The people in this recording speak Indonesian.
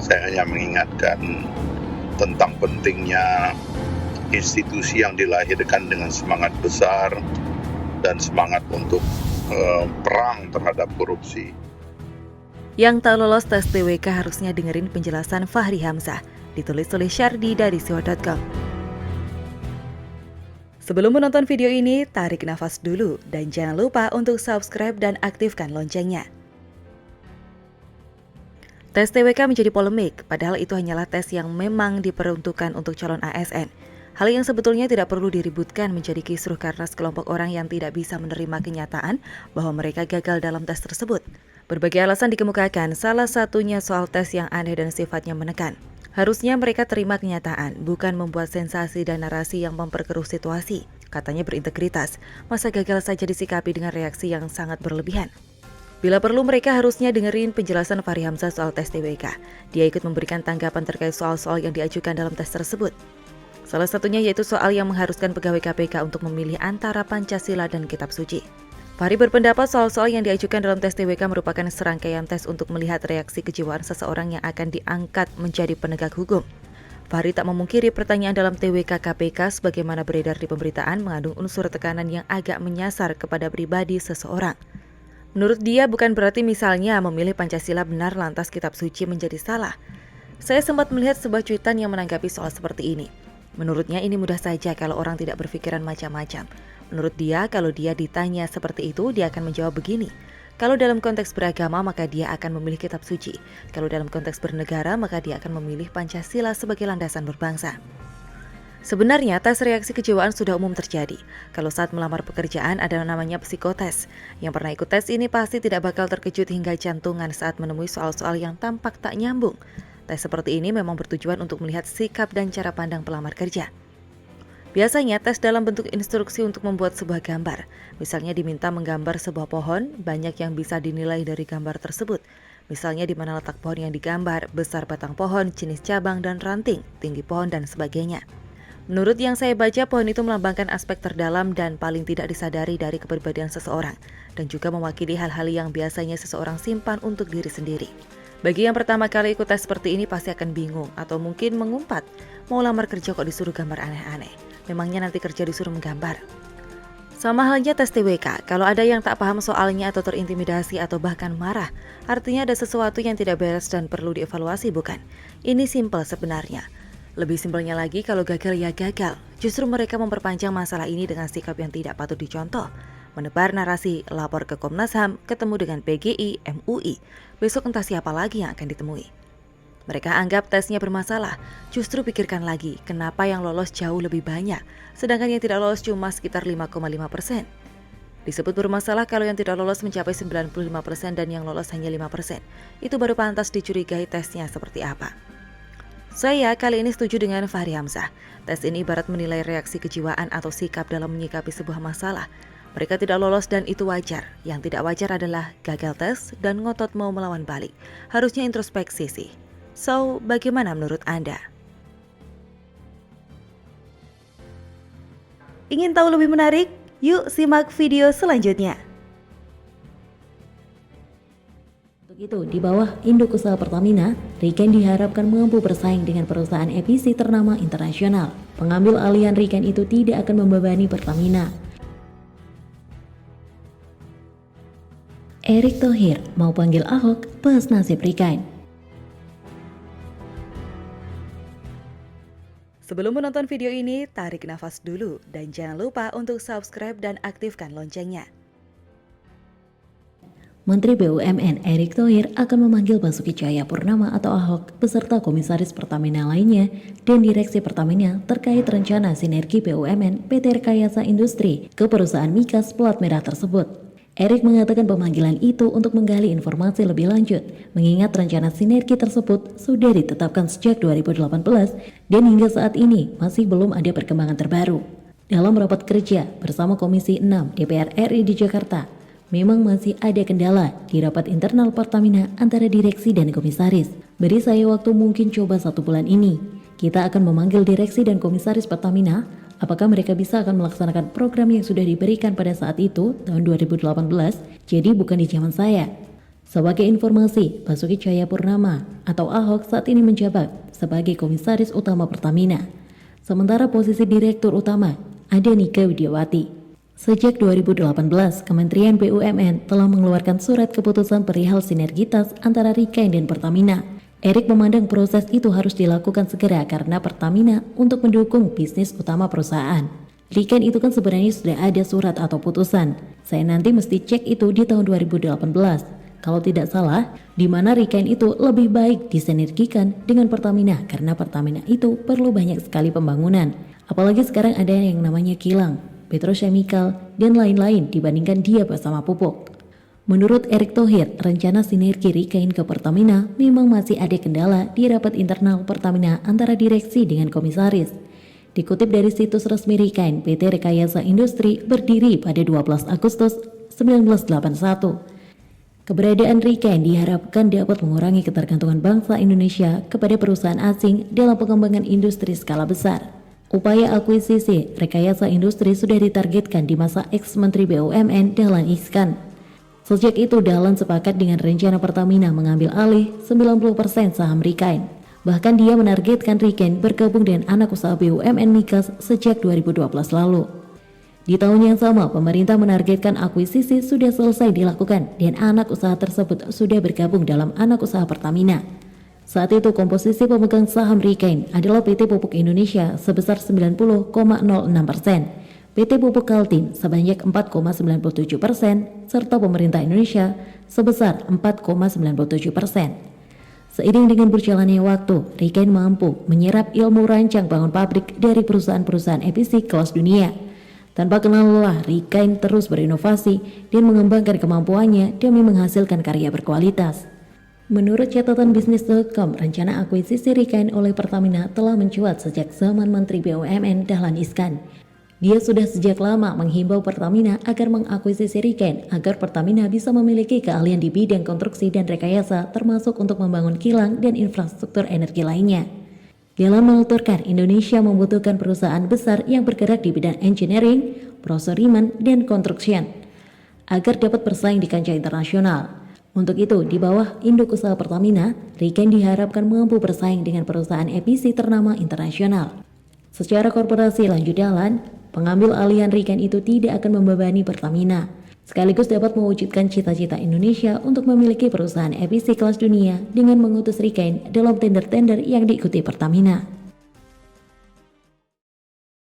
Saya hanya mengingatkan tentang pentingnya institusi yang dilahirkan dengan semangat besar dan semangat untuk perang terhadap korupsi. Yang tak lolos tes TWK harusnya dengerin penjelasan Fahri Hamzah, ditulis oleh Syardi dari siwa.com. Sebelum menonton video ini, tarik nafas dulu dan jangan lupa untuk subscribe dan aktifkan loncengnya. Tes TWK menjadi polemik, padahal itu hanyalah tes yang memang diperuntukkan untuk calon ASN. Hal yang sebetulnya tidak perlu diributkan menjadi kisruh karena sekelompok orang yang tidak bisa menerima kenyataan bahwa mereka gagal dalam tes tersebut. Berbagai alasan dikemukakan, salah satunya soal tes yang aneh dan sifatnya menekan. Harusnya mereka terima kenyataan, bukan membuat sensasi dan narasi yang memperkeruh situasi. Katanya berintegritas, masa gagal saja disikapi dengan reaksi yang sangat berlebihan. Bila perlu mereka harusnya dengerin penjelasan Fahri Hamzah soal tes TWK. Dia ikut memberikan tanggapan terkait soal-soal yang diajukan dalam tes tersebut. Salah satunya yaitu soal yang mengharuskan pegawai KPK untuk memilih antara Pancasila dan Kitab Suci. Fahri berpendapat soal-soal yang diajukan dalam tes TWK merupakan serangkaian tes untuk melihat reaksi kejiwaan seseorang yang akan diangkat menjadi penegak hukum. Fahri tak memungkiri pertanyaan dalam TWK KPK sebagaimana beredar di pemberitaan mengandung unsur tekanan yang agak menyasar kepada pribadi seseorang. Menurut dia bukan berarti misalnya memilih Pancasila benar lantas Kitab Suci menjadi salah. Saya sempat melihat sebuah cuitan yang menanggapi soal seperti ini. Menurutnya ini mudah saja kalau orang tidak berpikiran macam-macam. Menurut dia, kalau dia ditanya seperti itu, dia akan menjawab begini. Kalau dalam konteks beragama, maka dia akan memilih Kitab Suci. Kalau dalam konteks bernegara, maka dia akan memilih Pancasila sebagai landasan berbangsa. Sebenarnya, tes reaksi kejiwaan sudah umum terjadi. Kalau saat melamar pekerjaan ada namanya psikotes. Yang pernah ikut tes ini pasti tidak bakal terkejut hingga jantungan saat menemui soal-soal yang tampak tak nyambung. Tes seperti ini memang bertujuan untuk melihat sikap dan cara pandang pelamar kerja. Biasanya tes dalam bentuk instruksi untuk membuat sebuah gambar. Misalnya diminta menggambar sebuah pohon, banyak yang bisa dinilai dari gambar tersebut. Misalnya di mana letak pohon yang digambar, besar batang pohon, jenis cabang dan ranting, tinggi pohon dan sebagainya. Menurut yang saya baca, pohon itu melambangkan aspek terdalam dan paling tidak disadari dari kepribadian seseorang, dan juga mewakili hal-hal yang biasanya seseorang simpan untuk diri sendiri. Bagi yang pertama kali ikut tes seperti ini pasti akan bingung atau mungkin mengumpat, mau lamar kerja kok disuruh gambar aneh-aneh. Memangnya nanti kerja disuruh menggambar? Sama halnya tes TWK, kalau ada yang tak paham soalnya atau terintimidasi atau bahkan marah, artinya ada sesuatu yang tidak beres dan perlu dievaluasi, bukan? Ini simpel sebenarnya. Lebih simpelnya lagi, kalau gagal ya gagal. Justru mereka memperpanjang masalah ini dengan sikap yang tidak patut dicontoh. Menebar narasi, lapor ke Komnas HAM, ketemu dengan PGI, MUI. Besok entah siapa lagi yang akan ditemui. Mereka anggap tesnya bermasalah. Justru pikirkan lagi, kenapa yang lolos jauh lebih banyak, sedangkan yang tidak lolos cuma sekitar 5,5%. Disebut bermasalah kalau yang tidak lolos mencapai 95% dan yang lolos hanya 5%. Itu baru pantas dicurigai tesnya seperti apa. Saya kali ini setuju dengan Fahri Hamzah. Tes ini ibarat menilai reaksi kejiwaan atau sikap dalam menyikapi sebuah masalah. Mereka tidak lolos dan itu wajar. Yang tidak wajar adalah gagal tes dan ngotot mau melawan balik. Harusnya introspeksi sih. So, bagaimana menurut Anda? Ingin tahu lebih menarik? Yuk simak video selanjutnya. Untuk itu, di bawah induk usaha Pertamina, Riken diharapkan mampu bersaing dengan perusahaan EPC ternama internasional. Pengambil alihan Riken itu tidak akan membebani Pertamina. Erick Thohir mau panggil Ahok, bahas nasib Riken. Sebelum menonton video ini, tarik nafas dulu dan jangan lupa untuk subscribe dan aktifkan loncengnya. Menteri BUMN Erick Thohir akan memanggil Basuki Cahayapurnama atau Ahok beserta komisaris Pertamina lainnya dan direksi Pertamina terkait rencana sinergi BUMN PT Rekayasa Industri ke perusahaan migas plat merah tersebut. Erick mengatakan pemanggilan itu untuk menggali informasi lebih lanjut, mengingat rencana sinergi tersebut sudah ditetapkan sejak 2018 dan hingga saat ini masih belum ada perkembangan terbaru. Dalam rapat kerja bersama Komisi 6 DPR RI di Jakarta, memang masih ada kendala di rapat internal Pertamina antara direksi dan komisaris. Beri saya waktu mungkin coba 1 bulan ini. Kita akan memanggil direksi dan komisaris Pertamina. Apakah mereka bisa akan melaksanakan program yang sudah diberikan pada saat itu, tahun 2018, jadi bukan di zaman saya. Sebagai informasi, Basuki Cahayapurnama atau Ahok saat ini menjabat sebagai Komisaris Utama Pertamina. Sementara posisi Direktur Utama ada Nike Widiawati. Sejak 2018, Kementerian BUMN telah mengeluarkan surat keputusan perihal sinergitas antara Rikain dan Pertamina. Erik memandang proses itu harus dilakukan segera karena Pertamina untuk mendukung bisnis utama perusahaan. Rikain itu kan sebenarnya sudah ada surat atau putusan. Saya nanti mesti cek itu di tahun 2018. Kalau tidak salah, di mana Rikain itu lebih baik disinergikan dengan Pertamina karena Pertamina itu perlu banyak sekali pembangunan. Apalagi sekarang ada yang namanya kilang, petrochemical, dan lain-lain dibandingkan dia bersama pupuk. Menurut Erick Thohir, rencana sinergi Rikain ke Pertamina memang masih ada kendala di rapat internal Pertamina antara direksi dengan komisaris. Dikutip dari situs resmi Rikain, PT Rekayasa Industri berdiri pada 12 Agustus 1981. Keberadaan Rikain diharapkan dapat mengurangi ketergantungan bangsa Indonesia kepada perusahaan asing dalam pengembangan industri skala besar. Upaya akuisisi Rekayasa Industri sudah ditargetkan di masa ex-Menteri BUMN Dahlan Iskan. Sejak itu Dahlan sepakat dengan rencana Pertamina mengambil alih 90% saham Rikain. Bahkan dia menargetkan Rikain bergabung dengan anak usaha BUMN Migas sejak 2012 lalu. Di tahun yang sama, pemerintah menargetkan akuisisi sudah selesai dilakukan dan anak usaha tersebut sudah bergabung dalam anak usaha Pertamina. Saat itu komposisi pemegang saham Rikain adalah PT Pupuk Indonesia sebesar 90,06%, PT Pupuk Kaltim sebanyak 4,97%, serta pemerintah Indonesia sebesar 4,97%. Seiring dengan berjalannya waktu, Rikain mampu menyerap ilmu rancang bangun pabrik dari perusahaan-perusahaan EPC kelas dunia. Tanpa kenal lelah, Rikain terus berinovasi dan mengembangkan kemampuannya demi menghasilkan karya berkualitas. Menurut catatan bisnis.com, rencana akuisisi Rikain oleh Pertamina telah mencuat sejak zaman Menteri BUMN Dahlan Iskan. Dia sudah sejak lama menghimbau Pertamina agar mengakuisisi Rikain agar Pertamina bisa memiliki keahlian di bidang konstruksi dan rekayasa termasuk untuk membangun kilang dan infrastruktur energi lainnya. Dalam menuturkan, Indonesia membutuhkan perusahaan besar yang bergerak di bidang engineering, prosuriman, dan construction agar dapat bersaing di kancah internasional. Untuk itu, di bawah induk usaha Pertamina, Rikain diharapkan mampu bersaing dengan perusahaan EPC ternama internasional. Secara korporasi lanjut Dahlan, pengambil alihan Rikain itu tidak akan membebani Pertamina, sekaligus dapat mewujudkan cita-cita Indonesia untuk memiliki perusahaan EPC kelas dunia dengan mengutus Rikain dalam tender-tender yang diikuti Pertamina.